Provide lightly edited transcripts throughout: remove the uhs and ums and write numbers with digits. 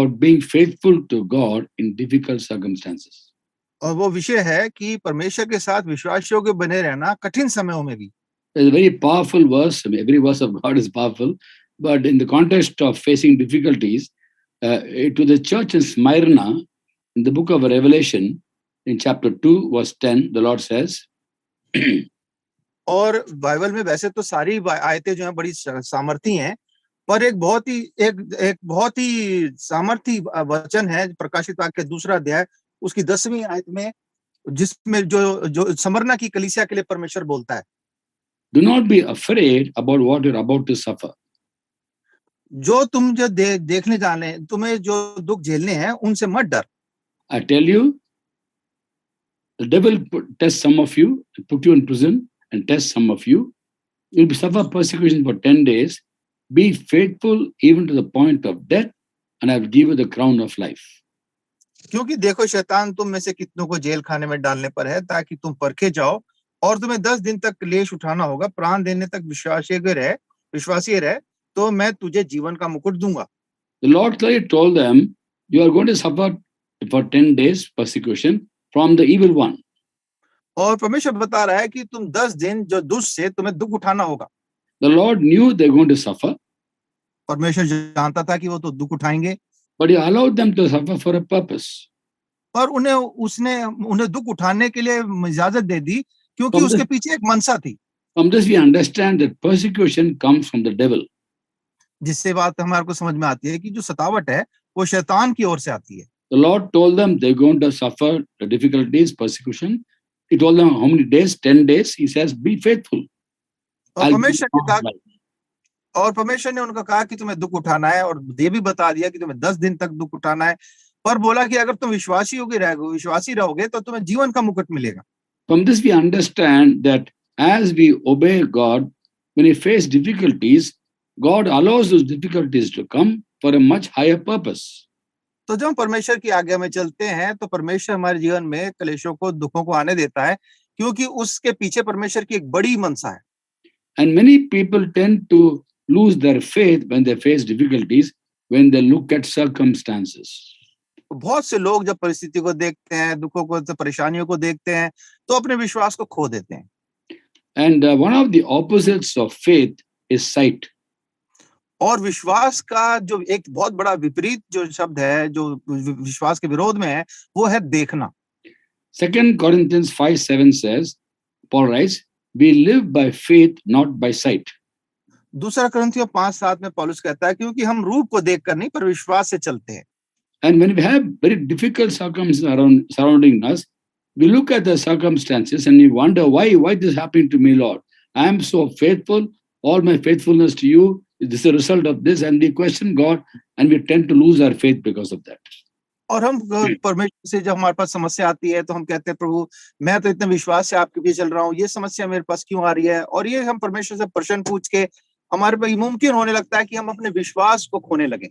about being faithful to God in difficult circumstances. और वो विषय है कि परमेश्वर के साथ विश्वास योग्य बने रहना कठिन समयों में भी। It's a very powerful verse. I mean, every verse of God is powerful, but in the context of facing difficulties, to the church in Smyrna, in the book of Revelation, in chapter 2, verse 10, the Lord says, और Bible में वैसे तो सारी आयतें जो हैं बड़ी सामर्थी हैं, पर एक बहुत ही सामर्थी वचन है प्रकाशित वाक्य के 2 अध्याय उसकी 10वीं आयत में, जिसमें जो स्मरना की कलीसिया के लिए परमेश्वर बोलता है, do not be afraid about what you're about to suffer. जो तुम जो देखने जाने, तुम्हें जो दुख झेलने हैं उनसे मत डर। I tell you, the devil test some of you, put you in prison and test some of you. You'll suffer persecution for 10 days. Be faithful even to the point of death, and I will give you the crown of life. क्योंकि देखो शैतान तुम में से कितनों को jail खाने में डालने पर है, ताकि तुम परखे जाओ, और तुम्हें 10 दिन तक क्लेश उठाना होगा। प्राण देने तक विश्वासी रहे, तो मैं तुझे जीवन का मुकुट दूंगा। The Lord clearly told them, you are going to suffer for 10 days persecution from the evil one. और परमेश्वर बता रहा है कि तुम 10 दिन जो दुष्ट से तुम्हें दुख उठाना होगा। The Lord knew they were going to suffer. परमेश्वर जानता था कि वो तो दुख उठाएंगे, but He allowed them to suffer for a purpose. पर उन्हें दुख उठाने के लिए इजाजत दे दी, क्योंकि उसके पीछे एक मनसा थी। From this we understand that persecution comes from the devil. जिससे बात हमारे को समझ में आती है कि जो सतावट है वो शैतान की ओर से आती है। The Lord told them they're going to suffer the difficulties, persecution. He told them how many days? 10 days. He says, be faithful. और परमेश्वर ने उनको कहा कि तुम्हें दुख उठाना है, और ये भी बता दिया कि तुम्हें 10 दिन तक दुख उठाना है, पर बोला कि अगर तुम विश्वासी रहोगे तो तुम्हें जीवन का मुकुट मिलेगा। From this we understand that as we obey God, when we face difficulties, God allows those difficulties to come for a much higher purpose. तो जब हम परमेश्वर की आज्ञा में चलते हैं तो परमेश्वर हमारे जीवन में क्लेशों को, दुखों को आने देता है, क्योंकि उसके पीछे परमेश्वर की एक बड़ी मनसा है। And many people tend to lose their faith when they face difficulties, when they look at circumstances. बहुत से लोग जब परिस्थिति को देखते हैं, दुखों को, परेशानियों को देखते हैं, तो अपने विश्वास को खो देते हैं। And one of the opposites of faith is sight. और विश्वास का जो एक बहुत बड़ा विपरीत जो शब्द है, जो विश्वास के विरोध में है, वो है देखना। 2 Corinthians 5:7 says, Paul writes, we live by faith, not by sight. 2 कुरिन्थियों 5:7 में पौलुस कहता है, क्योंकि हम रूप को देखकर नहीं पर विश्वास से चलते हैं। And when we have very difficult circumstances surrounding us, we look at the circumstances and we wonder, why this happening to me, Lord? I am so faithful, all my faithfulness to you, this is a result of this, and we question God and we tend to lose our faith because of that. और हम परमेश्वर से जब हमारे पास समस्या आती है तो हम कहते हैं, प्रभु मैं तो इतने विश्वास से आपके पीछे चल रहा हूँ, ये समस्या मेरे पास क्यों आ रही है? और ये हम परमेश्वर से प्रश्न पूछ के हमारे पे मुमकिन होने लगता है कि हम अपने विश्वास को खोने लगे।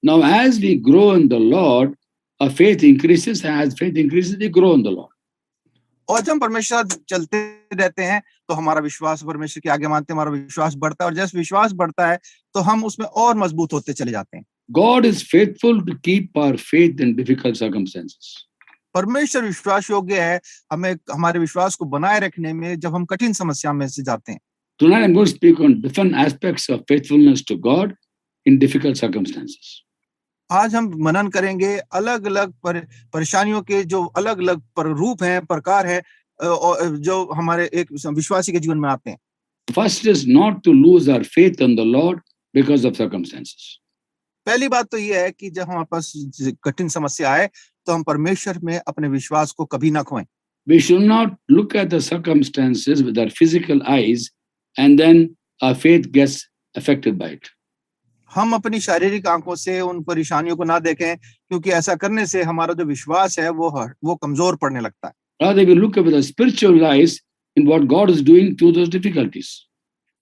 Now as we grow in the Lord, our faith increases. As faith increases, we grow in the Lord. और जब हम परमेश्वर चलते रहते हैं तो हमारा विश्वास, परमेश्वर की आज्ञा मानते हैं, हमारा विश्वास बढ़ता है, और जैसे विश्वास बढ़ता है तो हम उसमें और मजबूत होते चले जाते हैं। God is faithful to keep our faith in difficult circumstances. परमेश्वर विश्वास योग्य है हमें हमारे विश्वास को बनाए रखने में जब हम कठिन समस्या में से जाते हैं। Tonight I'm going to speak on different aspects of faithfulness to God in difficult circumstances. आज हम मनन करेंगे अलग-अलग परेशानियों के जो अलग-अलग रूप हैं, प्रकार हैं, जो हमारे एक विश्वासी के जीवन में आते हैं। First is not to lose our faith in the Lord because of circumstances. पहली बात तो ये है कि जब हमारे पास कठिन समस्या आए तो हम परमेश्वर में अपने विश्वास को कभी ना खोएं। We should not look at the circumstances with our physical eyes and then our faith gets affected by it. हम अपनी शारीरिक आंखों से उन परेशानियों को ना देखें, क्योंकि ऐसा करने से हमारा जो विश्वास है वो कमजोर पड़ने लगता है। Rather, we look with the spiritual eyes in what God is doing through those difficulties.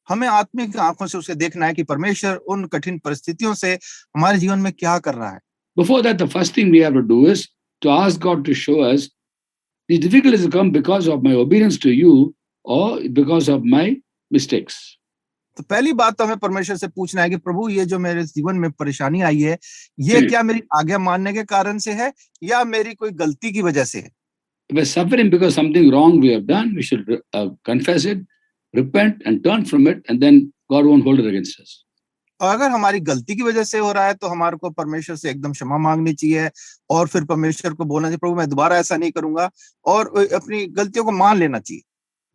हमें आत्मिक आंखों से उसे देखना है कि परमेश्वर उन कठिन परिस्थितियों से हमारे जीवन में क्या कर रहा है। Before that, the first thing we have to do is to ask God to show us these difficulties come because of my obedience to you or because of my mistakes. तो पहली बात तो हमें परमेश्वर से पूछना है कि प्रभु ये जो मेरे जीवन में परेशानी आई है, ये क्या मेरी आज्ञा मानने के कारण से है या मेरी कोई गलती की वजह से है? If we're suffering because something wrong we have done, we should confess it, repent, and turn from it, and then God won't hold it against us. और अगर हमारी गलती की वजह से हो रहा है तो हमारे को परमेश्वर से एकदम क्षमा मांगनी चाहिए और फिर परमेश्वर को बोलना चाहिए, प्रभु मैं दोबारा ऐसा नहीं करूंगा, और अपनी गलतियों को मान लेना चाहिए।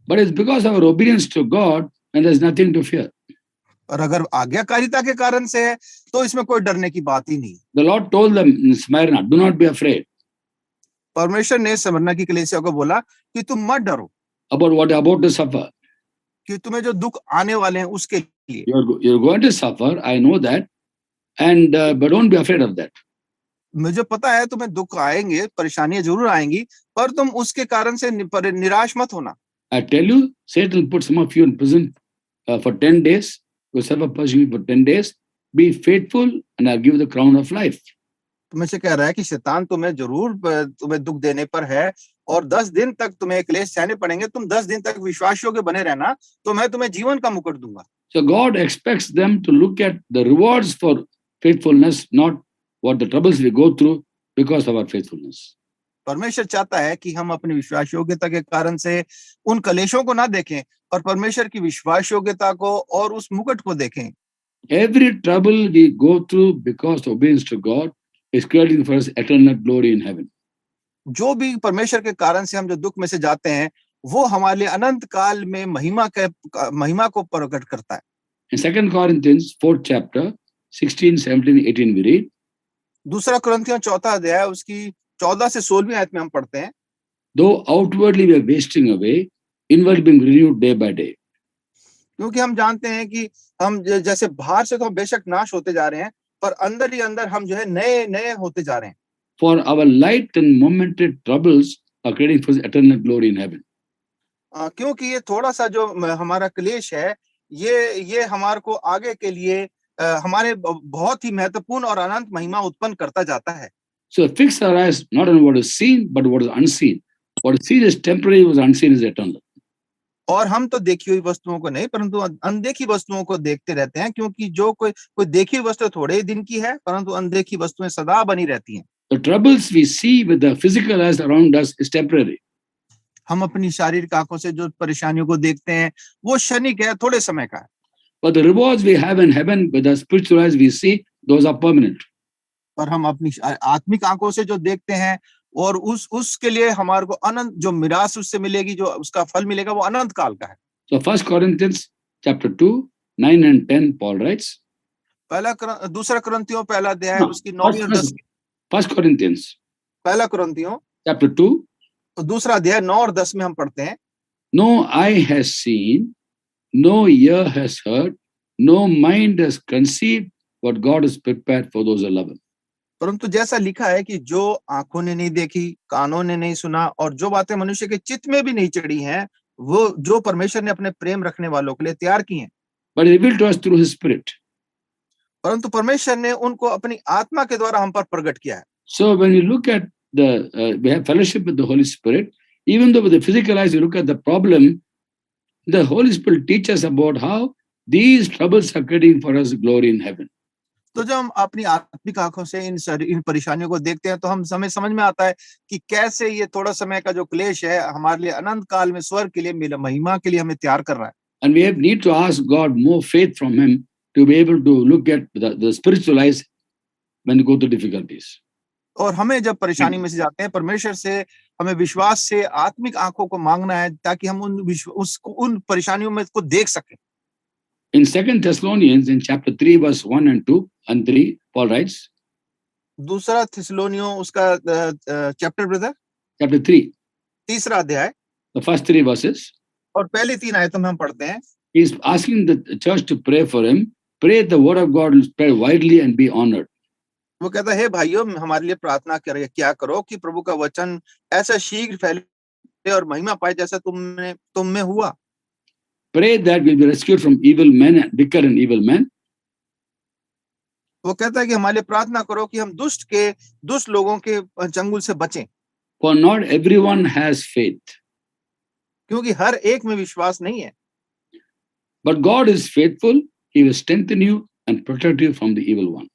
But it's because of our obedience to God, and there's nothing to fear. और अगर आज्ञाकारिता के कारण से है तो इसमें कोई डरने की बात ही नहीं। The Lord told them in Smyrna, do not be afraid. परमेश्वर ने स्मरना की कलीसिया को बोला कि तुम मत डरो About what you're about to suffer. कि तुम्हें जो दुख आने वाले हैं उसके लिए। You're going to suffer, I know that, and but don't be afraid of that. मुझे पता है तुम्हें दुख आएंगे, परेशानियां जरूर आएंगी, पर तुम उसके कारण से निराश मत होना। I tell you, Satan put some of you in prison for 10 days. You suffer persecution for 10 days. Be faithful, and I'll give you the crown of life. तुम्हें से कह रहा है कि शैतान तुम्हें जरूर तुम्हें दुख देने पर है और 10 दिन तक तुम्हें क्लेश सहने पड़ेंगे, तुम 10 दिन तक विश्वास योग्य बने रहना तो मैं तुम्हें जीवन का मुकुट दूंगा। So God expects them to look at the rewards for faithfulness, not what the troubles we go through because of our faithfulness. परमेश्वर चाहता है कि हम अपनी विश्वास योग्यता के कारण से उन कलेशों को ना देखें और परमेश्वर की विश्वास योग्यता को और उस मुकुट को देखें। Every trouble we go through because of obedience to God is creating for us eternal glory in heaven. जो भी परमेश्वर के कारण से हम जो दुख में से जाते हैं वो हमारे लिए अनंत काल में महिमा को प्रकट करता है। In 2 Corinthians 4th chapter 16, 17, 18 we read. दूसरा कुरिन्थियों 4 अध्याय उसकी 14 से 16वीं आयत में हम पढ़ते हैं, Though outwardly we are wasting away, inwardly being renewed day by day. क्योंकि हम जानते हैं कि हम जैसे बाहर से तो हम बेशक नाश होते जा रहे हैं पर अंदर ही अंदर हम जो है नए नए होते जा रहे हैं। For our light and momentary troubles are creating for us eternal glory in heaven. क्योंकि ये थोड़ा सा जो हमारा क्लेश है ये हमारे को आगे के लिए हमारे बहुत ही महत्वपूर्ण और अनंत महिमा उत्पन्न करता जाता है। So fix our eyes not on what is seen, but what is unseen. What is seen is temporary, what is unseen is eternal. और हम तो देखी हुई वस्तुओं को नहीं परंतु अनदेखी वस्तुओं को देखते रहते हैं, क्योंकि जो कोई देखी हुई वस्तु थोड़े ही दिन की है परंतु अनदेखी वस्तुएं सदा बनी रहती हैं। The troubles we see with the physical eyes around us is temporary. हम अपनी शारीरिक आंखों से जो परेशानियों को देखते हैं वो क्षणिक है, थोड़े समय का है। But the rewards we have in heaven with the spiritual eyes we see, those are permanent. पर हम अपनी आत्मिक आंखों से जो देखते हैं और उसके लिए हमारे को अनंत जो मिरास उससे मिलेगी, जो उसका फल मिलेगा वो अनंत काल का है। So 1 Corinthians chapter 2, 9 and 10, Paul writes. दूसरा कुरिन्थियों पहला अध्याय उसकी 9वीं और 10वीं। 1 Corinthians पहला कुरिन्थियों chapter 2, दूसरा अध्याय 9 और 10 में हम पढ़ते हैं, No eye has seen, no ear has heard, no mind has conceived what God has prepared for those who love him. परंतु जैसा लिखा है कि जो आंखों ने नहीं देखी, कानों ने नहीं सुना और जो बातें मनुष्य के चित्त में भी नहीं चढ़ी हैं, वो जो परमेश्वर ने अपने प्रेम रखने वालों के लिए तैयार की हैं। But he revealed to us through his spirit. परंतु परमेश्वर ने उनको अपनी आत्मा के द्वारा हम पर प्रकट किया है। So when you look at we have fellowship with the Holy Spirit, even though with the physical eyes you look at the problem, the Holy Spirit teaches about how these troubles are creating for us glory in heaven. तो जब हम अपनी आत्मिक आंखों से इन परेशानियों को देखते हैं तो हमें समझ में आता है कि कैसे ये थोड़ा समय का जो क्लेश है हमारे लिए अनंत काल में स्वर्ग के लिए महिमा के लिए हमें तैयार कर रहा है। And we need to ask God more faith from him to be able to look at the spiritual eyes when you go through difficulties. और हमें जब परेशानी में से जाते हैं परमेश्वर से हमें विश्वास से आत्मिक आंखों को मांगना है ताकि हम उन परेशानियों में को देख सकें। In 2 Thessalonians in chapter 3 verse 1 and 2 and 3, Paul writes. दूसरा थिस्सलुनियों उसका चैप्टर ब्रदर chapter 3, तीसरा अध्याय, the first 3 verses. और पहली 3 आयतों में हम पढ़ते हैं, He is asking the church to pray for him. Pray the word of God will spread widely and be honored. वो कहता है भाइयों हमारे लिए प्रार्थना क्या करो कि प्रभु का वचन ऐसा शीघ्र फैले और महिमा पाए जैसा तुम में हुआ। Pray that we'll be rescued from evil men and wicked and evil men. वो कहता है कि हमारे लिए प्रार्थना करो कि हम दुष्ट लोगों के चंगुल से बचें। For not everyone has faith. क्योंकि हर एक में विश्वास नहीं है। But God is faithful. He will strengthen you and protect you from the evil one.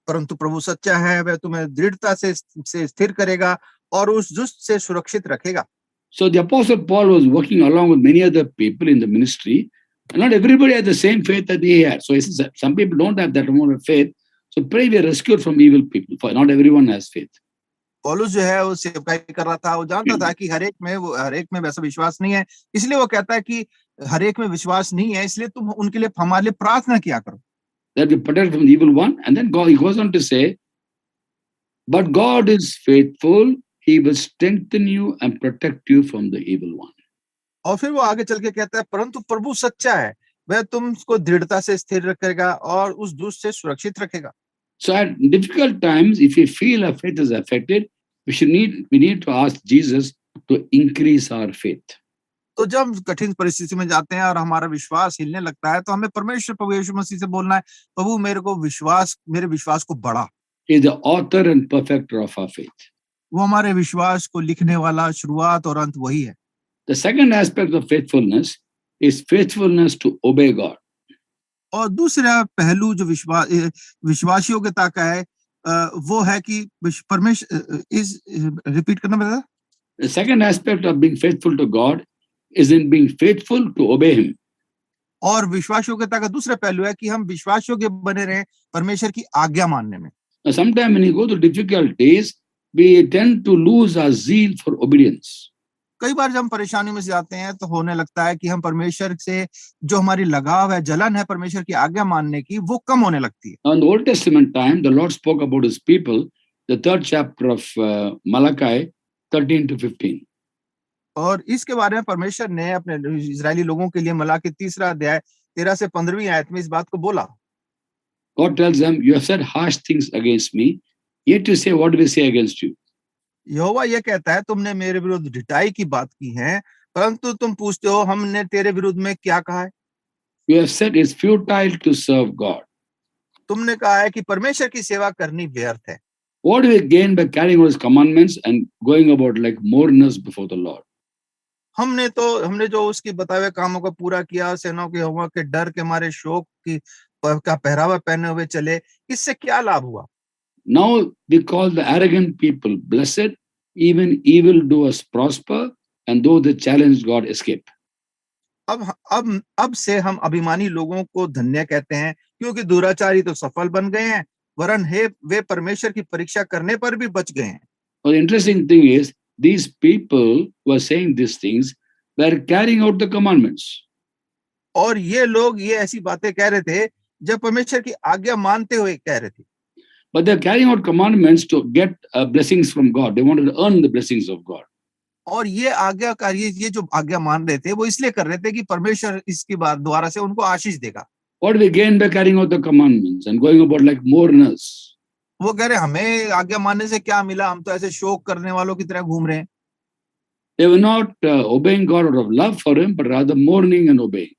परंतु प्रभु सच्चा है, वह तुम्हें दृढ़ता से स्थिर करेगा और उस दुष्ट से सुरक्षित रखेगा। So the Apostle Paul was working along with many other people in the ministry. And not everybody had the same faith that he had. So he says that some people don't have that amount of faith. So pray we are rescued from evil people. For not everyone has faith. पौलुस जो है वो सेवकाई कर रहा था, वो जानता था कि हर एक में वैसा विश्वास नहीं है, इसलिए वो कहता है कि हर एक में विश्वास नहीं है, इसलिए तुम उनके लिए हमारे लिए प्रार्थना किया करो। That we protect from the evil one. And then God, he goes on to say, but God is faithful. He will strengthen you and protect you from the evil one. और फिर वो आगे चल के कहता है, परंतु प्रभु सच्चा है, वह तुमको दृढ़ता से स्थिर रखेगा और उस दुष्ट से सुरक्षित रखेगा। So at difficult times, if we feel our faith is affected, we need to ask Jesus to increase our faith. तो जब हम कठिन परिस्थिति में जाते हैं और हमारा विश्वास हिलने लगता है, तो हमें परमेश्वर प्रभु यीशु मसीह से बोलना है, प्रभु मेरे विश्वास को बढ़ा। He is the author and perfecter of our faith. वो हमारे विश्वास को लिखने वाला, शुरुआत और अंत वही है। The second aspect of faithfulness is faithfulness to obey God. और दूसरा पहलू जो विश्वासयोग्यता का है, वो है कि परमेश्वर रिपीट करना पड़ेगा। The second aspect of being faithful to God is in being faithful to obey Him. और विश्वासयोग्यता का दूसरा पहलू है कि हम विश्वासयोग्य बने रहें परमेश्वर की आज्ञा मानने में। Now, sometimes when you go to difficult days, we tend to lose our zeal for obedience. कई बार जब हम परेशानी में जाते हैं तो होने लगता है कि हम परमेश्वर से जो हमारी लगाव है, जलन है परमेश्वर की आज्ञा मानने की, वो कम होने लगती है। Now, in the Old Testament time, the Lord spoke about His people, the 3rd chapter of Malachi, 13 to 15. और इसके बारे में परमेश्वर ने अपने इजरायली लोगों के लिए मलाकी 3रा अध्याय 13 से 15वीं आयत में इस बात को बोला। God tells them, you have said harsh things against me, yet you say, what do we say against you? यहोवा ये कहता है, तुमने मेरे विरुद्ध ढिठाई की बात की है, परंतु तुम पूछते हो हमने तेरे विरुद्ध में क्या कहा है? You have said it's futile to serve God. तुमने कहा है कि परमेश्वर की सेवा करनी व्यर्थ है। What do we gain by carrying out His commandments and going about like mourners before the Lord? हमने जो उसकी बताए हुए कामों को पूरा किया, सेनाओं के यहोवा के डर के मारे शोक का पहरावा पहने हुए चले, इससे क्या लाभ हुआ? Now we call the arrogant people blessed, even evildoers prosper, and those that challenge God escape. अब से हम अभिमानी लोगों को धन्य कहते हैं, क्योंकि दुराचारी तो सफल बन गए हैं, वरन वे परमेश्वर की परीक्षा करने पर भी बच गए हैं। Well, the interesting thing is, these people who are saying these things were carrying out the commandments. और ये लोग ये ऐसी बातें कह रहे थे जब परमेश्वर की आज्ञा मानते हुए कह रहे थे। But they're carrying out commandments to get blessings from God. They wanted to earn the blessings of God. और ये ये जो आज्ञा मान रहे थे, वो इसलिए कर रहे थे कि परमेश्वर इसकी बात द्वारा से उनको आशीष देगा। What do we gain by carrying out the commandments and going about like mourners? वो कह रहे हमें आज्ञा मानने से क्या मिला, हम तो ऐसे शोक करने वालों की तरह घूम रहे हैं। They were not obeying God out of love for Him, but rather mourning and obeying.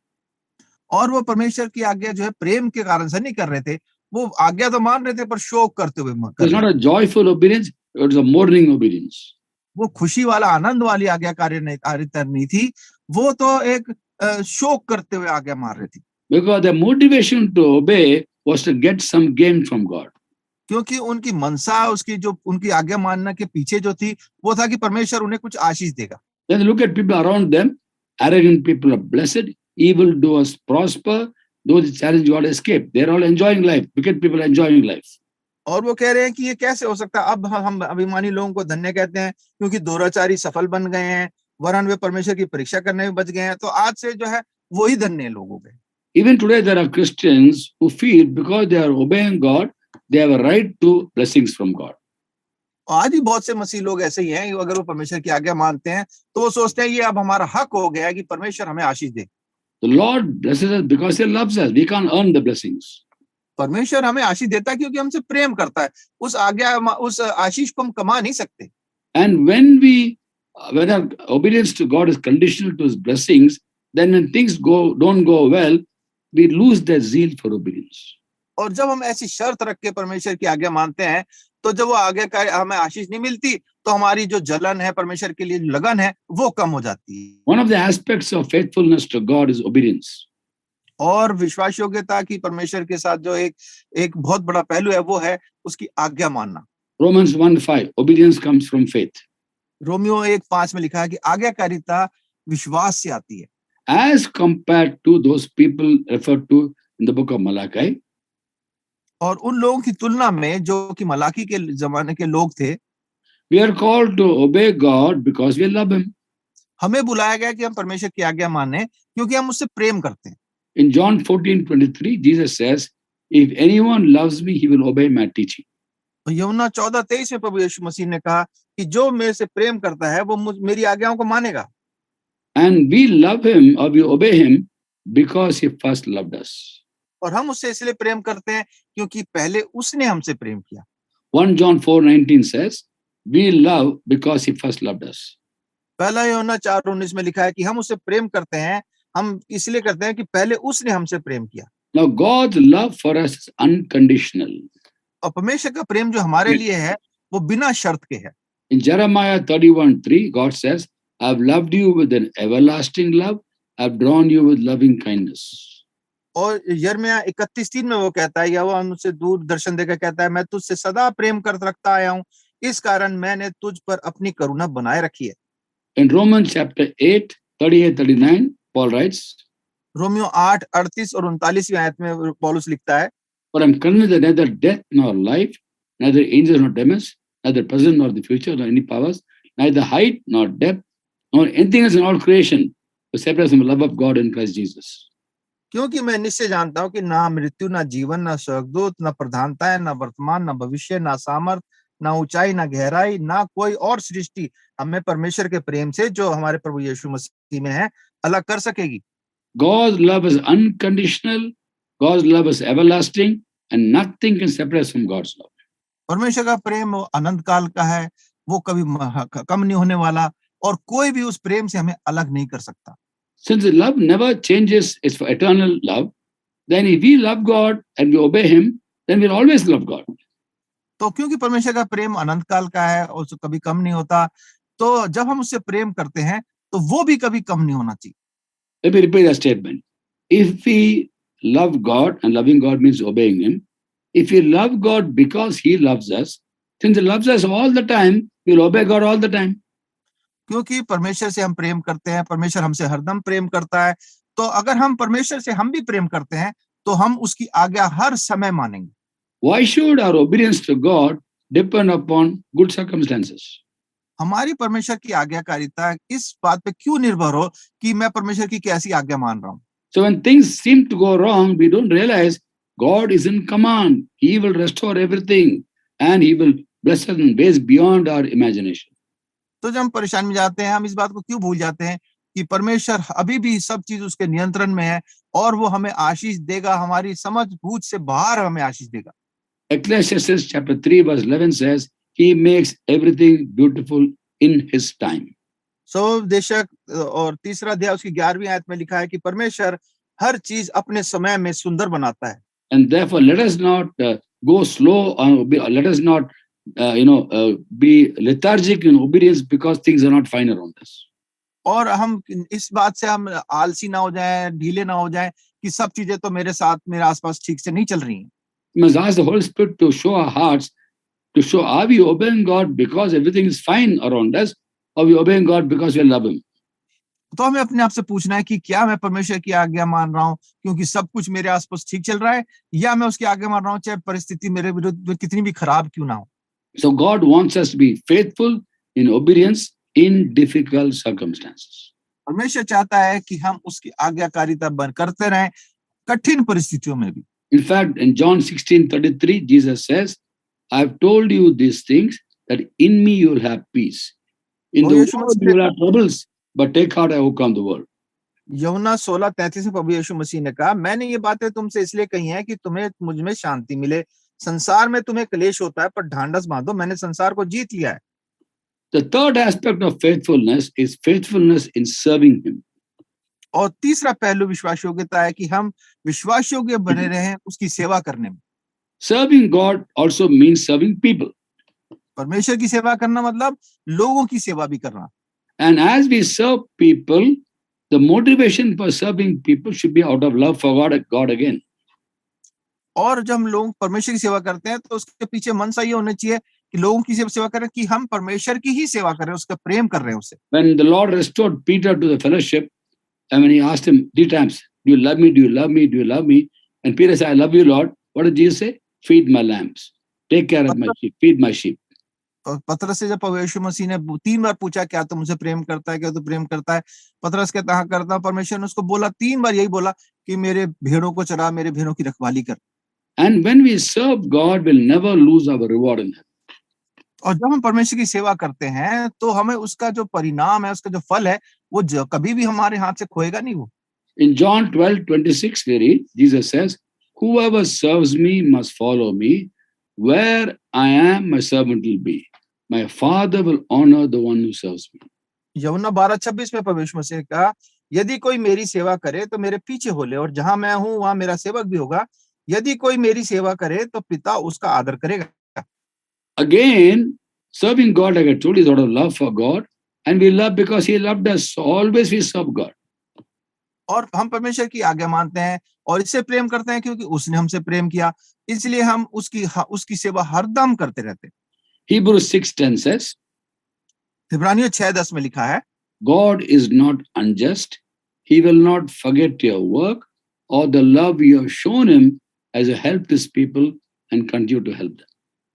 और वो परमेश्वर की आज्ञा जो है प्रेम के कारण से नहीं कर रहे थे, वो आज्ञा तो मान रहे थे पर शोक करते हुए It's not a joyful obedience, it was a mourning obedience. वो खुशी वाला आनंद वाली आज्ञाकारी नहीं थी, वो तो एक शोक करते हुए आज्ञा मान रही थी। Because the motivation to obey was to get some gain from God. क्योंकि उनकी मनसा, उसकी जो उनकी आज्ञा मानने के पीछे जो थी, वो था कि परमेश्वर उन्हें कुछ आशीष देगा। Then look at people around them. Arrogant people are blessed, evildoers prosper, those who challenge God escape. They're all enjoying life. Wicked people are enjoying life. और वो कह रहे हैं कि ये कैसे हो सकता है? अब हम अभिमानी लोगों को धन्य कहते हैं, क्योंकि दुराचारी सफल बन गए हैं, वरन वे परमेश्वर की परीक्षा करने में बच गए हैं। तो आज से जो है वही धन्य लोग हो गए। Even today there are Christians who feel because they are obeying God, they have a right to blessings from God. आज भी बहुत से मसीह लोग ऐसे ही हैं, अगर वो परमेश्वर की आज्ञा मानते हैं तो वो सोचते हैं ये अब हमारा हक हो गया है कि परमेश्वर हमें आशीष दे। The Lord blesses us because He loves us. We can't earn the blessings. परमेश्वर हमें आशीष देता है क्योंकि हमसे प्रेम करता है। उस आशीष को हम कमा नहीं सकते। And when our obedience to God is conditional to His blessings, then when things don't go well, we lose that zeal for obedience. और जब हम ऐसी शर्त रख के परमेश्वर की आज्ञा मानते हैं, तो जब वो आज्ञाकारी हमें आशीष नहीं मिलती तो हमारी जो जलन है, परमेश्वर के लिए जो लगन है, वो कम हो जाती है। One of the aspects of faithfulness to God is obedience. और विश्वास योग्यता की परमेश्वर के साथ जो एक बहुत बड़ा पहलू है, वो है उसकी आज्ञा मानना। Romans 1:5, obedience comes from faith. Romeo 1:5 में लिखा है कि आज्ञाकारिता विश्वास से आती है। As compared to those people referred to in the book of Malachi, और उन लोगों की तुलना में जो कि मलाकी के जमाने के लोग थे, we are called to obey God because we love Him. हमें बुलाया गया कि हम परमेश्वर की आज्ञा माने क्योंकि हम उससे प्रेम करते हैं। In John 14:23, Jesus says, if anyone loves me, he will obey my teaching. और यूहन्ना 14:23 में प्रभु यीशु मसीह ने कहा कि जो मेरे से प्रेम करता है वो मेरी आज्ञाओं को मानेगा। And we love Him or we obey Him because He first loved us. और हम उससे इसलिए प्रेम करते हैं क्योंकि पहले उसने हमसे प्रेम किया। 1 John 4:19 says, we love because He first loved us. पहला यूहन्ना 4:19 में लिखा है कि हम उससे प्रेम करते हैं, हम इसलिए करते हैं कि पहले उसने हमसे प्रेम किया। Now, God's love for us is unconditional. और परमेश्वर का प्रेम जो हमारे लिए है वो बिना शर्त के है। In Jeremiah 31:3, God says, I've loved you with an everlasting love. I've drawn you with loving kindness. और यिर्मयाह 31:3 में वो कहता है, यहोवा मुझसे दूर दर्शन देकर कहता है, मैं तुझसे सदा प्रेम कर रखता आया हूं, इस कारण मैंने तुझ पर अपनी करुणा बनाए रखी है। In Romans chapter 8:38-39, Paul writes, Romeo 8:38 और 39वीं आयत में पौलुस लिखता है, For I'm convinced that neither death nor life, neither angels nor demons, neither present nor the future, nor any powers, neither height nor depth, nor anything else in all creation, will separate us from the love of God in Christ Jesus. क्योंकि मैं निश्चय जानता हूं कि ना मृत्यु, ना जीवन, ना स्वर्गदूत, ना प्रधानताएं, ना वर्तमान, ना भविष्य, ना सामर्थ, ना ऊंचाई, ना गहराई, ना कोई और सृष्टि हमें परमेश्वर के प्रेम से जो हमारे प्रभु यीशु मसीह में है अलग कर सकेगी। God's love is unconditional, God's love is everlasting, and nothing can separate us from God's love. परमेश्वर का प्रेम अनंत काल का है, वो कभी कम नहीं होने वाला और कोई भी उस प्रेम से हमें अलग नहीं कर सकता। Since the love never changes, it's for eternal love, then if we love God and we obey Him, then we'll always love God. तो क्योंकि परमेश्वर का प्रेम अनंत काल का है और उसको कभी कम नहीं होता, तो जब हम उससे प्रेम करते हैं तो वो भी कभी कम नहीं होना चाहिए। Let me repeat that statement. If we love God, and loving God means obeying Him, if we love God because He loves us, since He loves us all the time, we'll obey God all the time. क्योंकि परमेश्वर से हम प्रेम करते हैं, परमेश्वर हमसे हरदम प्रेम करता है, तो अगर हम परमेश्वर से हम भी प्रेम करते हैं तो हम उसकी आज्ञा हर समय मानेंगे। Why should our obedience to God depend upon good circumstances? हमारी परमेश्वर की आज्ञाकारिता इस बात पे क्यों निर्भर हो कि मैं परमेश्वर की कैसी आज्ञा मान रहा हूँ। So when things seem to go wrong, we don't realize God is in command. He will restore everything and He will bless us in ways beyond our imagination. तो जब हम परेशानी में जाते हैं, हम इस बात को क्यों भूल जाते हैं कि परमेश्वर अभी भी सब चीज उसके नियंत्रण में है और वो हमें आशीष देगा, हमारी समझ बूझ से बाहर हमें आशीष देगा। Ecclesiastes chapter 3:11 says, He makes everything beautiful in His time. सो देशक और तीसरा अध्याय उसकी 11वीं आयत में लिखा है कि परमेश्वर हर चीज अपने समय में सुंदर बनाता है। And therefore, let us not go slow, let us not be lethargic in obedience because things are not fine around us. और हम इस बात से हम आलसी ना हो जाएं, ढीले ना हो जाएं कि सब चीजें तो मेरे साथ मेरे आसपास ठीक से नहीं चल रही हैं। We must ask the Holy Spirit to show our hearts, to show, are we obeying God because everything is fine around us, or are we obeying God because we love Him? तो हमें अपने आप से पूछना है कि क्या मैं परमेश्वर की आज्ञा मान रहा हूँ क्योंकि सब कुछ मेरे आसपास ठीक चल रहा है, या मैं उसकी आज्ञा मान रहा हूँ चाहे परिस्थिति मेरे विरुद्ध कितनी भी खराब क्यों ना हो। So God wants us to be faithful in obedience in difficult circumstances. परमेश्वर चाहता है कि हम उसकी आज्ञाकारिता करते रहें कठिन परिस्थितियों में भी। In fact, in John 16:33, Jesus says, I've told you these things that in me you will have peace. In the world you will have troubles, but take heart, I overcome the world. यूहन्ना 16:33 में प्रभु यीशु मसीह ने कहा, मैंने ये बातें तुमसे इसलिए कही हैं कि तुम्हें मुझ में शांति मिले। संसार में तुम्हें क्लेश होता है, पर ढांढस बांधो, मैंने संसार को जीत लिया है। The third aspect of faithfulness is faithfulness in serving Him. और तीसरा पहलू विश्वास योग्यता है कि हम विश्वास योग्य बने रहें उसकी सेवा करने में। Serving God also means serving people. परमेश्वर की सेवा करना मतलब लोगों की सेवा भी करना। And as we serve people, the motivation for serving people should be out of love for God again. और जब हम लोग परमेश्वर की सेवा करते हैं तो उसके पीछे मनसा ये होना चाहिए कि लोगों की सेवा करें कि हम परमेश्वर की ही सेवा कर रहे हैं, उसका प्रेम कर रहे हैं उससे। When the Lord restored Peter to the fellowship, and when he asked him 3 times, "Do you love me? Do you love me? Do you love me?" And Peter said, "I love you, Lord." What did Jesus say? "Feed my lambs. Take care of my sheep. Feed my sheep." पतरस से जब यीशु मसीह ने 3 बार पूछा, क्या तू मुझे प्रेम करता है, क्या तू प्रेम करता है? पतरस कहता, हाँ करता हूं। परमेश्वर ने उसको बोला 3 बार यही बोला कि मेरे भेड़ों को चरा, मेरे भेड़ों की रखवाली कर। And when we serve God, we'll never lose our reward in heaven. और जब हम परमेश्वर की सेवा करते हैं तो हमें उसका जो परिणाम है, उसका जो फल है, वो कभी भी हमारे हाथ से खोएगा नहीं वो। In John 12:26, we read, Jesus says, "Whoever serves me must follow me. Where I am, my servant will be. My Father will honor the one who serves me." यूहन्ना 12:26 में परमेश्वर मसीह ने कहा, यदि कोई मेरी सेवा करे तो मेरे पीछे हो ले, और जहां मैं हूं वहां मेरा सेवक भी होगा। यदि कोई मेरी सेवा करे तो पिता उसका आदर करेगा। Again, serving God, like I told you, is out of love for God. And we love because He loved us. So always we serve God. और हम परमेश्वर की आज्ञा मानते हैं और इससे प्रेम करते हैं क्योंकि उसने हमसे प्रेम किया, इसलिए हम उसकी सेवा हरदम करते रहते हैं। Hebrews 6:10 says, इब्रानियों 6:10 में लिखा है, God is not unjust. He will not forget your work or the love you have shown Him as you help His people and continue to help them.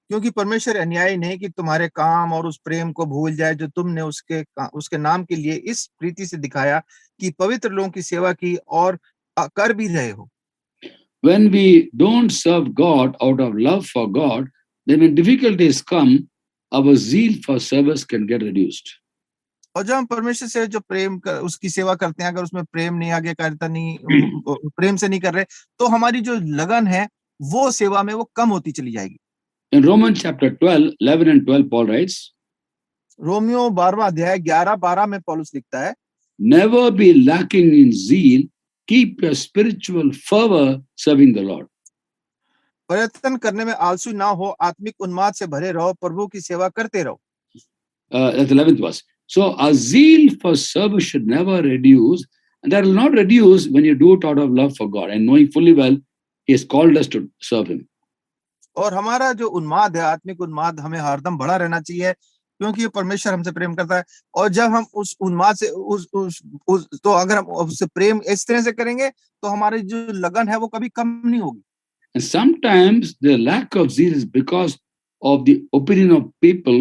क्योंकि परमेश्वर अन्यायी नहीं कि तुम्हारे काम और उस प्रेम को भूल जाए जो तुमने उसके नाम के लिए इस प्रीति से दिखाया कि पवित्र लोगों की सेवा की और कर भी रहे हो। When we don't serve God out of love for God, then when difficulties come, our zeal for service can get reduced. और जब हम परमेश्वर से जो उसकी सेवा करते हैं, अगर उसमें प्रेम नहीं, आज्ञाकारिता नहीं, प्रेम से नहीं कर रहे, तो हमारी जो लगन है वो सेवा में वो कम होती चली जाएगी। In Romans chapter 12, 11 and 12, Paul writes, Romeo 12वां अध्याय 11-12 में पौलुस लिखता है, "Never be lacking in zeal. Keep your spiritual fervor serving the Lord." प्रयत्न करने में आलसी ना हो, आत्मिक उन्माद से भरे रहो, प्रभु की सेवा करते रहो। That's the 11th verse. So our zeal for service should never reduce. And that will not reduce when you do it out of love for God and knowing fully well He has called us to serve Him. और हमारा जो उन्माद है, आत्मिक उन्माद, हमें हरदम बढ़ा रहना चाहिए क्योंकि ये परमेश्वर हमसे प्रेम करता है। और जब हम उस उन्माद से तो अगर हम उससे प्रेम इस तरह से करेंगे तो हमारी जो लगन है वो कभी कम नहीं होगी। And sometimes the lack of zeal is because of the opinion of people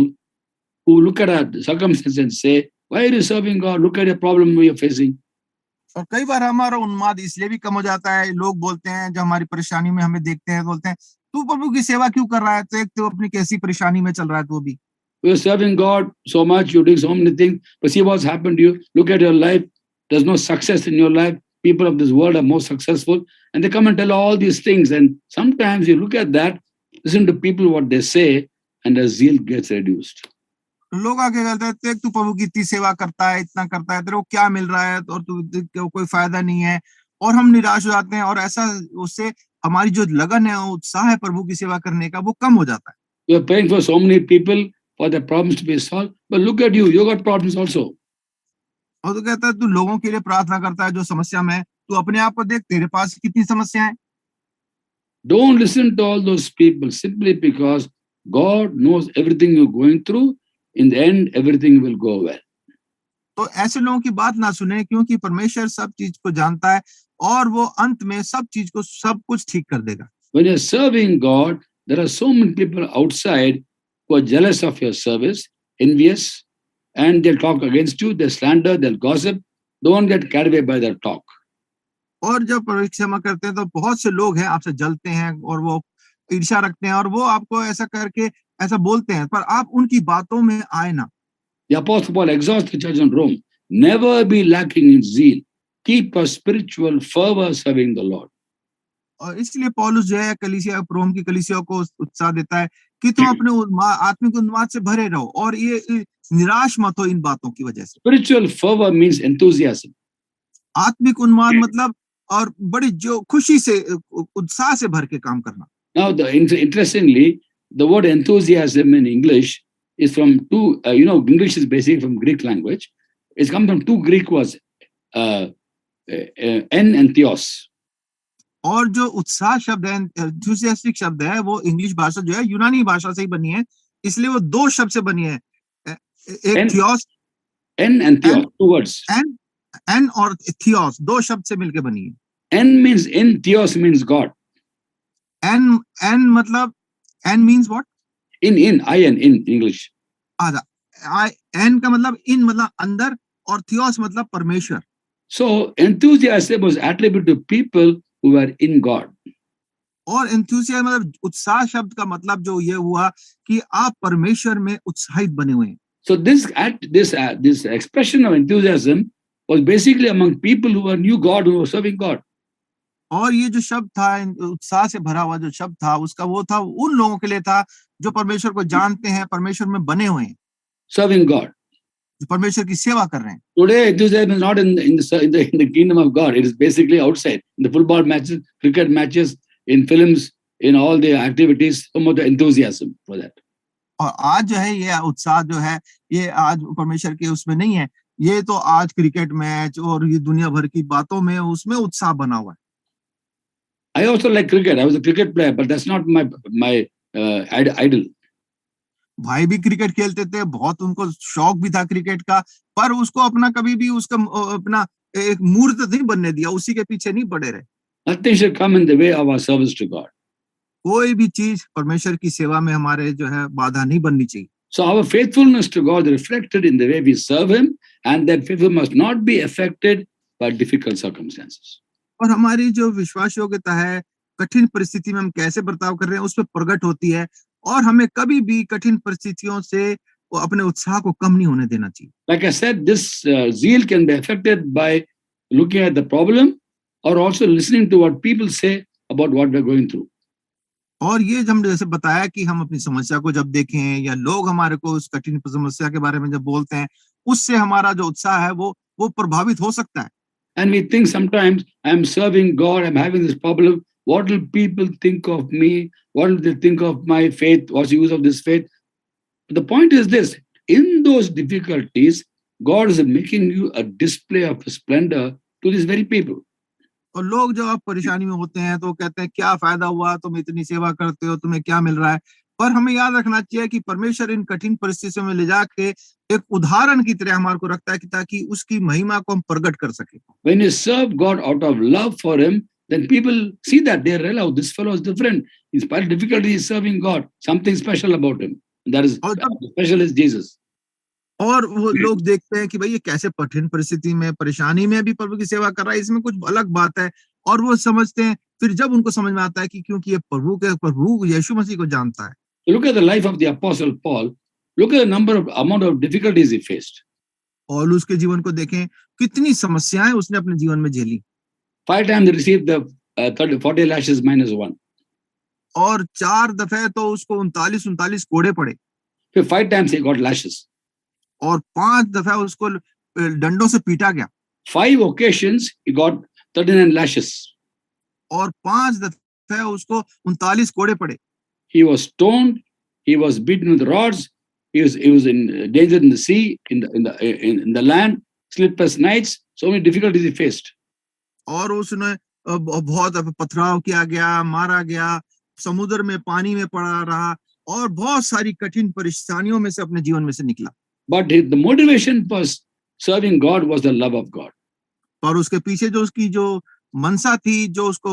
who look at our circumstances and say, "Why are you serving God? Look at the problem you're facing." और कई बार हमारा उन्माद इसलिए भी कम हो जाता है, लोग बोलते हैं, जो हमारी परेशानी में हमें देखते हैं, बोलते हैं, तू प्रभु की सेवा क्यों कर रहा है? तो एक तो अपनी कैसी परेशानी में चल रहा है तो भी। You're serving God so much, you're doing so many things, but see what's happened to you. Look at your life. There's no success in your life. People of this world are more successful, and they come and tell all these things. And sometimes you look at that, listen to people what they say, and the zeal gets reduced. लोग आके कहते हैं, देख तू प्रभु की इतनी सेवा करता है, इतना करता है, तेरे को क्या मिल रहा है, और तू कोई फायदा नहीं है, और हम निराश हो जाते हैं, और ऐसा उससे हमारी जो लगन है, उत्साह है प्रभु की सेवा करने का, वो कम हो जाता है। You're praying for so many people for their problems to be solved, but look at you, you got problems also. और तो कहता है, तू लोगों के लिए प्रार्थना करता है जो समस्या में है, तू अपने आप को देख, तेरे पास कितनी समस्याएं। Don't listen to all those people simply because God knows everything you're going through. In the end, everything will go well. तो ऐसे लोगों की बात ना सुने, क्योंकि परमेश्वर सब चीज को जानता है और वो अंत में सब कुछ ठीक कर देगा। When you're serving God, there are so many people outside who are jealous of your service, envious, and they'll talk against you, they'll slander, they'll gossip. Don't get carried away by their talk. और जब परिक्रमा करते हैं तो बहुत से लोग हैं आपसे जलते हैं और वो ईर्ष्या रखते हैं और वो आपको ऐसा करके ऐसा बोलते हैं, पर आप उनकी बातों में आए ना। The Apostle Paul exhorts the church in Rome, never be lacking in zeal. Keep a spiritual fervor serving the Lord. और इसलिए पौलुस जो है कलीसिया, रोम की कलीसिया को उत्साह देता है कि तुम अपने आत्मिक उन्माद से भरे रहो और ये निराश मत हो इन बातों की वजह से। Spiritual fervor means enthusiasm. आत्मिक उन्माद मतलब और बड़ी जो खुशी से, उत्साह से भर के काम करना। Now, interestingly, the word enthusiasm in English is from two, English is basically from Greek language. It's come from two Greek words, en and theos. और जो उत्साह शब्द है, enthusiastic शब्द है, वो इंग्लिश भाषा जो है यूनानी भाषा से ही बनी है, इसलिए वो दो शब्द से बनी है, एक थियोस, En and theos, two words. एन और थियोस, दो शब्द से मिलके बनी है. En means in, theos means God. En मतलब, en means what? In, in English. En का मतलब इन, मतलब अंदर, और थियोस मतलब परमेश्वर. So enthusiasm was attributed to people who were in God. और enthusiasm मतलब उत्साह शब्द का मतलब जो ये हुआ कि आप परमेश्वर में उत्साहित बने हुए हैं. So this expression of enthusiasm was basically among people who knew God, who were serving God. और ये जो शब्द था, उत्साह से भरा हुआ जो शब्द था, उसका वो था, उन लोगों के लिए था जो परमेश्वर को जानते हैं, परमेश्वर में बने हुए हैं, serving God. जो परमेश्वर की सेवा कर रहे हैं. Today, enthusiasm is not in the kingdom of God. It is basically outside, in the football matches, cricket matches, in films, in all the activities. Some of the enthusiasm for that. और आज जो है ये उत्साह जो है, ये आज परमेश्वर के उसमें नहीं है. ये तो आज क्रिकेट मैच और ये दुनिया भर की बातों में, उसमें उत्साह बना हुआ है. I also like cricket. I was a cricket player, but that's not my idol. भाई भी क्रिकेट खेलते थे, बहुत उनको शौक भी था क्रिकेट का, पर उसको अपना कभी भी उसका अपना एक मूर्त नहीं बनने दिया, उसी के पीछे नहीं पड़े रहे. Nothing should come in the way of our service to God. कोई भी चीज परमेश्वर की सेवा में हमारे जो है बाधा नहीं बननी चाहिए. So our faithfulness to God is reflected in the way we serve Him, and that faithfulness must not be affected by difficult circumstances. और हमारी जो विश्वास योग्यता है, कठिन परिस्थिति में हम कैसे बर्ताव कर रहे हैं, उस पर प्रकट होती है, और हमें कभी भी कठिन परिस्थितियों से अपने उत्साह को कम नहीं होने देना चाहिए. Like I said, this zeal can be affected by looking at the problem or also listening to what people say about what we're going through. और ये हम जैसे बताया कि हम अपनी समस्या को जब देखें, या लोग हमारे को उस कठिन समस्या के बारे में जब बोलते हैं, उससे हमारा जो उत्साह है वो प्रभावित हो सकता है. And we think sometimes, I'm serving God, I'm having this problem. What will people think of me? What will they think of my faith? What's the use of this faith? But the point is this: in those difficulties, God is making you a display of splendor to these very people. और लोग जब आप परेशानी में होते हैं तो कहते हैं क्या फायदा हुआ, तुम इतनी सेवा करते हो, तुम्हें क्या मिल रहा है. पर हमें याद रखना चाहिए कि परमेश्वर इन कठिन परिस्थितियों में ले जाके एक उदाहरण की तरह हमारे को रखता है, कि ताकि उसकी महिमा को हम प्रकट कर सके. When you serve God out of love for Him, then people see that, they realize, oh, this fellow is different. In spite of difficulty, he's serving God. Something special about him. That is, special is Jesus. और वो लोग देखते हैं कि भाई ये कैसे कठिन परिस्थिति में, परेशानी में भी प्रभु की सेवा कर रहा है, इसमें कुछ अलग बात है. और वो समझते हैं, फिर जब उनको समझ में आता है कि क्योंकि ये प्रभु यीशु मसीह को जानता है. Look at the life of the Apostle Paul. Look at the amount of difficulties he faced. और उसके जीवन को देखें, कितनी समस्याएं उसने अपने जीवन में झेली. 5 times he received the 40 lashes minus 1. और 4 दफे तो उसको 39 कोड़े पड़े. फिर 5 times he got lashes. और 5 दफे उसको डंडों से पीटा गया. 5 occasions he got 39 lashes. और 5 दफे उसको 39 कोड़े पड़े. He was stoned. He was beaten with rods. He was in danger in the sea, in the land, sleepless nights. So many difficulties he faced. और उसने बहुत पथराव किया गया, मारा गया, समुद्र में पानी में पड़ा रहा, और बहुत सारी कठिन परेशानियों में से अपने जीवन में से निकला. But the motivation for serving God was the love of God. और उसके पीछे जो उसकी जो मनसा थी, जो उसको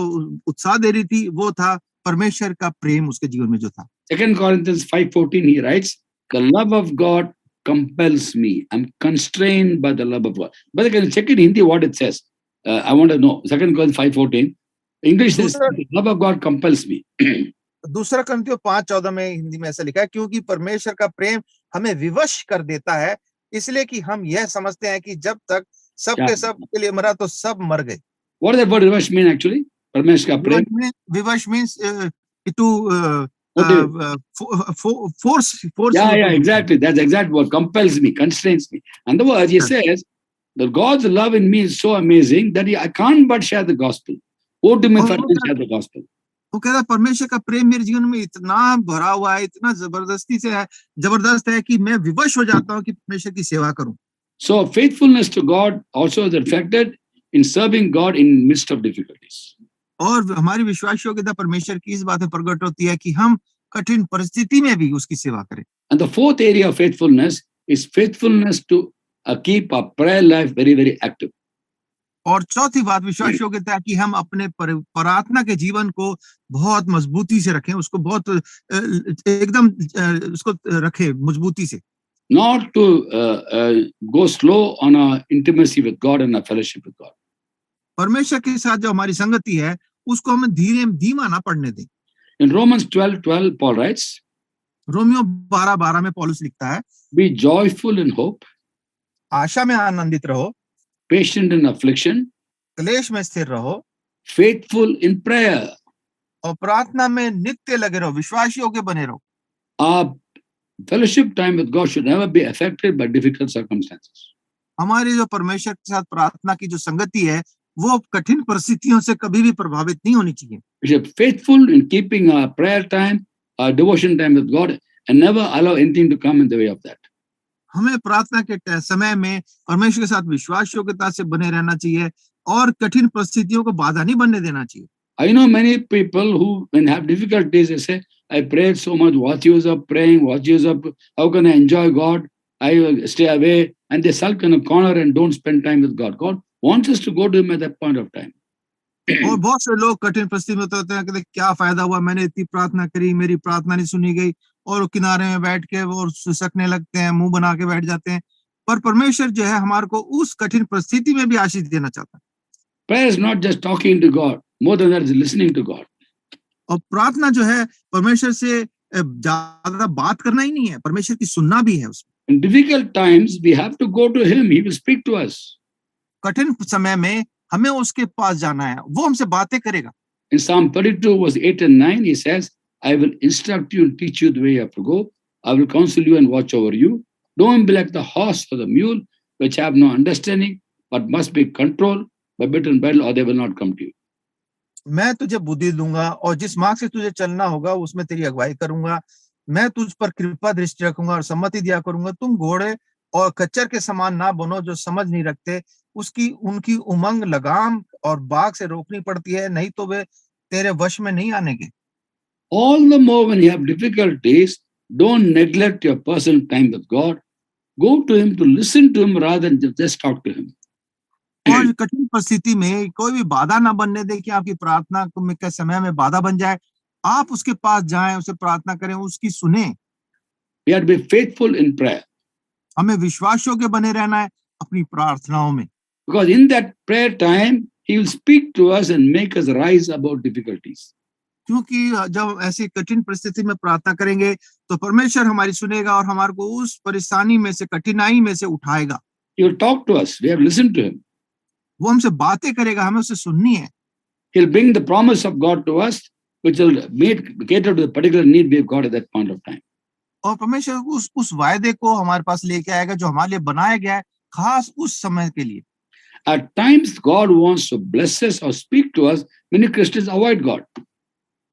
उत्साह दे रही थी, वो था परमेश्वर का प्रेम उसके जीवन में जो था. 2 Corinthians 5:14 he writes, the love of God compels me. I'm constrained by the love of God. But can you check in Hindi what it says? I want to know. 2 Corinthians 5:14. English says, the love of God compels me. 2 Corinthiययों 5:14 में हिंदी में ऐसा लिखा है, क्योंकि परमेश्वर का प्रेम हमें विवश कर देता है, इसलिए कि हम यह समझते हैं कि जब तक सब के सब के लिए मरा तो सब मर गए. What does that word vivash mean actually? परमेश्वर का प्रेम. Vivash means to force. Yeah, exactly. That's the exact word. Compels me, constrains me. And the word he says that God's love in me is so amazing that I can't but share the gospel. Woe to me if I don't share the gospel. वो कह रहा है परमेश्वर का प्रेम मेरे जीवन में इतना भरा हुआ है, इतना जबरदस्त है कि मैं विवश हो जाता हूँ कि परमेश्वर की सेवा करूं। So faithfulness to God also is reflected in serving God in midst of difficulties. और हमारी विश्वास योग्यता परमेश्वर की इस बात में प्रकट होती है कि हम कठिन परिस्थिति में भी उसकी सेवा करें। And the fourth area of faithfulness is faithfulness to keep our prayer life very, very active. और चौथी बात विश्वास योग्यता है कि हम अपने प्रार्थना के जीवन को बहुत मजबूती से रखें, उसको बहुत एकदम उसको रखें मजबूती से। Not to go slow on our intimacy with God and our fellowship with God. परमेश्वर के साथ जो हमारी संगति है उसको हमें धीमा ना पड़ने दें। In Romans 12:12, Paul writes, Romeo 12:12 में पौलुस लिखता है, be joyful in hope, आशा में आनंदित रहो, patient in affliction, क्लेश में स्थिर रहो, faithful in prayer. और प्रार्थना में नित्य लगे रहो, विश्वास योग्य बने रहो। Our fellowship time with God should never be affected by difficult circumstances. हमारी जो परमेश्वर के साथ प्रार्थना की जो संगति है वो कठिन परिस्थितियों से कभी भी प्रभावित नहीं होनी चाहिए। We should be faithful in keeping our prayer time, our devotion time with God, and never allow anything to come in the way of that. हमें प्रार्थना के समय में परमेश्वर के साथ विश्वास योग्यता से बने रहना चाहिए और कठिन परिस्थितियों को बाधा नहीं बनने देना चाहिए। I know many people who, when have difficulties, they say, I prayed so much, what use of praying, what use of, how can I enjoy God? I will stay away. And they sulk in a corner and don't spend time with God. God wants us to go to Him at that point of time. और बहुत से लोग कठिन परिस्थिति में होते हैं, कहते क्या फायदा हुआ, मैंने इतनी प्रार्थना करी, मेरी प्रार्थना नहीं सुनी गई, और किनारे में बैठ के वो सुसकने लगते हैं, मुंह बना के बैठ जाते हैं। पर परमेश्वर जो है हमारे को उस कठिन परिस्थिति में भी आशीष देना चाहता है। Prayer is not just talking to God, more than that is listening to God. और प्रार्थना जो है परमेश्वर से ज्यादा बात करना ही नहीं है, परमेश्वर की सुनना भी है उसमें। In difficult times, we have to go to Him. He will speak to us. कठिन समय में हमें उसके पास जाना है, वो हमसे बातें करेगा। In Psalm 32, verse 8 and 9, He says, I will instruct you and teach you the way you have to go. I will counsel you and watch over you. Don't be like the horse or the mule, which have no understanding, but must be controlled by bit and bridle, or they will not come to you. मैं तुझे बुद्धि दूंगा और जिस मार्ग से तुझे चलना होगा उसमें तेरी अगुवाई करूंगा। मैं तुझ पर कृपा दृष्टि रखूंगा और सम्मति दिया करूंगा। तुम घोड़े और खच्चर के समान ना बनो जो समझ नहीं रखते। उनकी उमंग लगाम और बाघ से रोकनी पड़ती है, नहीं तो वे तेरे वश में नहीं आनेंगे। All the more when you have difficulties, don't neglect your personal time with God. Go to Him to listen to Him rather than just talk to Him. और कठिन परिस्थिति में कोई भी बाधा ना बनने दे कि आपकी प्रार्थना के समय में बाधा बन जाए। आप उसके पास जाएं, उसे प्रार्थना करें, उसकी सुने। We have to be faithful in prayer. हमें विश्वास योग्य बने रहना है अपनी प्रार्थनाओं में। Because in that prayer time, He will speak to us and make us rise above difficulties. क्योंकि जब ऐसी कठिन परिस्थिति में प्रार्थना करेंगे तो परमेश्वर हमारी सुनेगा और हमारे को उस परेशानी में से, कठिनाई में से उठाएगा। He will talk to us. We have to listen to Him. वो हमसे बातें करेगा, हमें उसे सुननी है। He'll bring the promise of God to us, which will cater to the particular need we have got at that point of time. और परमेश्वर उस वायदे को हमारे पास लेके आएगा जो हमारे लिए बनाया गया है खास उस समय के लिए। At times, God wants to bless us or speak to us. Many Christians avoid God.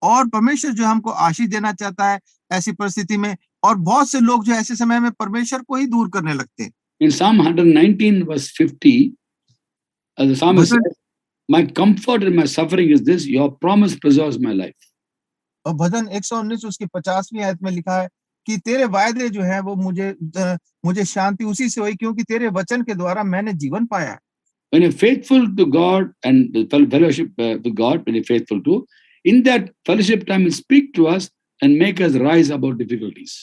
और परमेश्वर जो हमको आशीष देना चाहता है ऐसी परिस्थिति में, और बहुत से लोग जो ऐसे समय में परमेश्वर को ही दूर करने लगते हैं। In Psalm 119, verse 50, the psalmist says, my comfort in my suffering is this, your promise preserves my life. और भजन 119 उसकी 50वीं आयत में लिखा है कि तेरे वायदे जो है वो मुझे शांति उसी से हुई क्योंकि तेरे वचन के द्वारा मैंने जीवन पाया है। When you're faithful to God and the fellowship with God, when you're faithful to, in that fellowship time, He'll speak to us and make us rise above difficulties.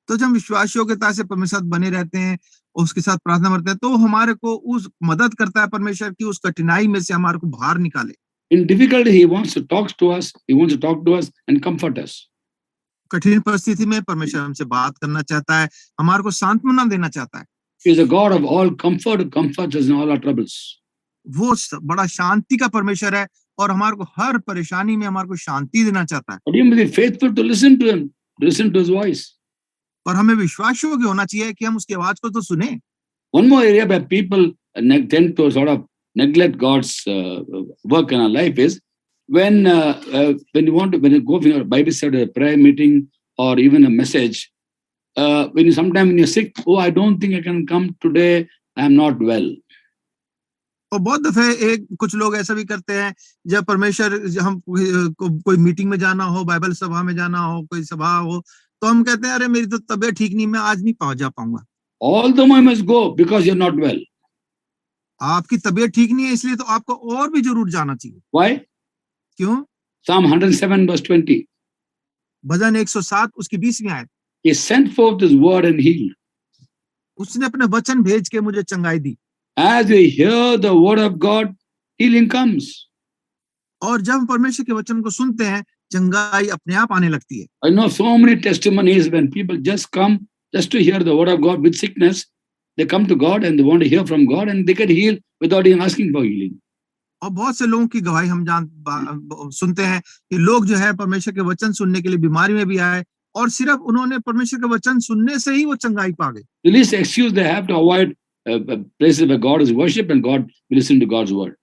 तो जब विश्वास योग्यता से परमेश्वर बने रहते हैं, उसके साथ प्रार्थना करते हैं, तो हमारे को उस मदद करता है परमेश्वर की उस कठिनाई में से हमारे को बाहर निकाले। In difficulty, He wants to talk to us. He wants to talk to us and comfort us. कठिन परिस्थिति में परमेश्वर हमसे बात करना चाहता है, हमारे को सांत्वना देना चाहता है। He is a God of all comfort who comforts us in all our troubles. वो बड़ा शांति का परमेश्वर है और हमारे को हर परेशानी में हमारे को शांति देना चाहता है। But you must be faithful to listen to Him, listen to His voice. और हमें विश्वास योग्य होना चाहिए कि हम उसकी आवाज को तो सुने। One more area where people tend to sort of neglect God's work in our life is when you go for a Bible study, a prayer meeting, or even a message, sometimes when you're sick, oh, I don't think I can come today. I'm not well. और बहुत दफे कुछ लोग ऐसा भी करते हैं, जब परमेश्वर हम कोई मीटिंग में जाना हो, बाइबल सभा में जाना हो, कोई सभा हो, तो हम कहते हैं अरे मेरी तो तबीयत ठीक नहीं, मैं आज नहीं जा पाऊंगा. Although I must go because you're not well. आपकी तबीयत ठीक नहीं है, इसलिए तो आपको और भी जरूर जाना चाहिए. Why? क्यों? Psalm 107 verse 20. भजन 107 उसकी 20वीं आयत. He sent forth his word and healed. उसने अपने वचन भेज के मुझे चंगाई दी. As we hear the word of God, healing comes. और जब हम परमेश्वर के वचन को सुनते हैं, चंगाई अपने आप आने लगती है. I know so many testimonies when people just come just to hear the word of God with sickness. They come to God and they want to hear from God and they get healed without even asking for healing. और बहुत से लोगों की गवाही हम सुनते हैं कि लोग जो है परमेश्वर के वचन सुनने के लिए बीमारी में भी आए और सिर्फ उन्होंने परमेश्वर के वचन सुनने से ही वो चंगाई पा गए. The least excuse they have to avoid places where God is worshipped and God will listen to God's word.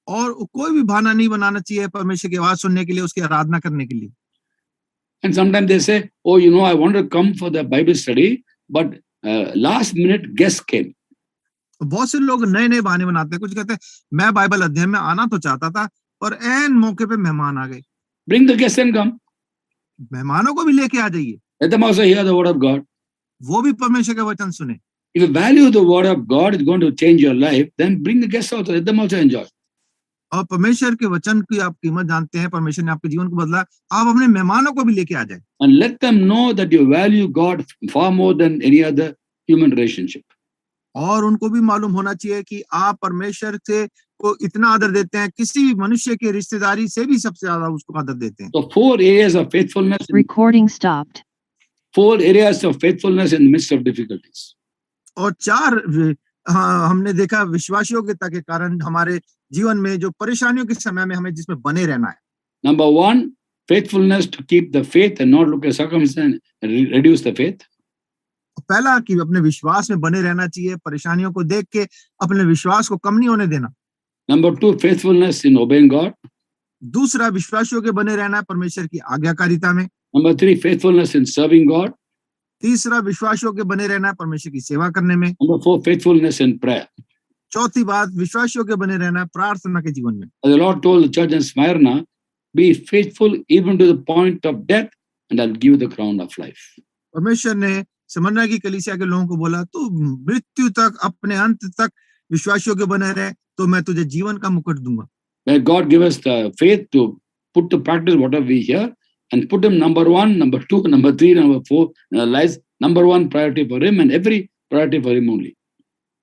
और कोई भी बहाना नहीं बनाना चाहिए परमेश्वर की आवाज सुनने के लिए, उसकी आराधना करने के लिए. And sometimes they say, oh, I want to come for the Bible study, but last minute guests came. बहुत से लोग नए नए बहाने बनाते हैं. कुछ कहते हैं मैं बाइबल अध्ययन में आना तो चाहता था, पर ऐन मौके पे मेहमान आ गए. Bring the guests and come. मेहमानों को भी लेके आ जाइए. Let them also hear the word of God. वो भी परमेश्वर के वचन सुने. If you value the word of God, it's going to change your life, then bring the guests also. Let them also enjoy. और परमेश्वर के वचन की आप कीमत जानते हैं, परमेश्वर ने आपके जीवन को बदला, आप अपने मेहमानों को भी लेके आ जाए. And let them know that you value God far more than any other human relationship. और उनको भी मालूम होना चाहिए कि आप परमेश्वर से को इतना आदर देते हैं, किसी भी मनुष्य के रिश्तेदारी से भी सबसे ज्यादा उसको आदर देते हैं. So 4 areas of faithfulness. Recording stopped. 4 areas of faithfulness in the midst of difficulties. और 4 हमने देखा विश्वासयोग्यता के कारण हमारे जीवन में जो परेशानियों के समय में हमें जिसमें बने रहना है. Number 1, faithfulness to keep the faith and not look at circumstances and reduce the faith. पहला कि अपने विश्वास में बने रहना चाहिए, परेशानियों को देख के अपने विश्वास को कम नहीं होने देना. Number 2, faithfulness in obeying God. दूसरा विश्वासयोग्य बने रहना है परमेश्वर की आज्ञाकारिता में. Number 3, faithfulness in serving God. तीसरा विश्वासयोग्य बने रहना है परमेश्वर की सेवा करने में. Number 4, faithfulness in prayer. चौथी बात विश्वासयोग्य बने रहना है प्रार्थना के जीवन में. As the Lord told the church in Smyrna, be faithful even to the point of death, and I'll give you the crown of life. परमेश्वर ने स्मरना की कलीसिया के लोगों को बोला, तू मृत्यु तक, अपने अंत तक विश्वासयोग्य बने रहे, तो मैं तुझे जीवन का मुकुट दूंगा. May God give us the faith to put to practice whatever we hear and put him number 1, number 2, number 3, number 4 in our lives. Number 1 priority for him and every priority for him only.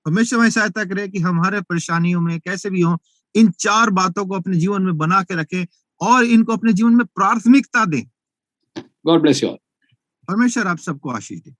परमेश्वर हमें सहायता करे कि हमारे परेशानियों में कैसे भी हो, इन 4 बातों को अपने जीवन में बना के रखें और इनको अपने जीवन में प्राथमिकता दें. God bless you all. परमेश्वर आप सबको आशीष दे.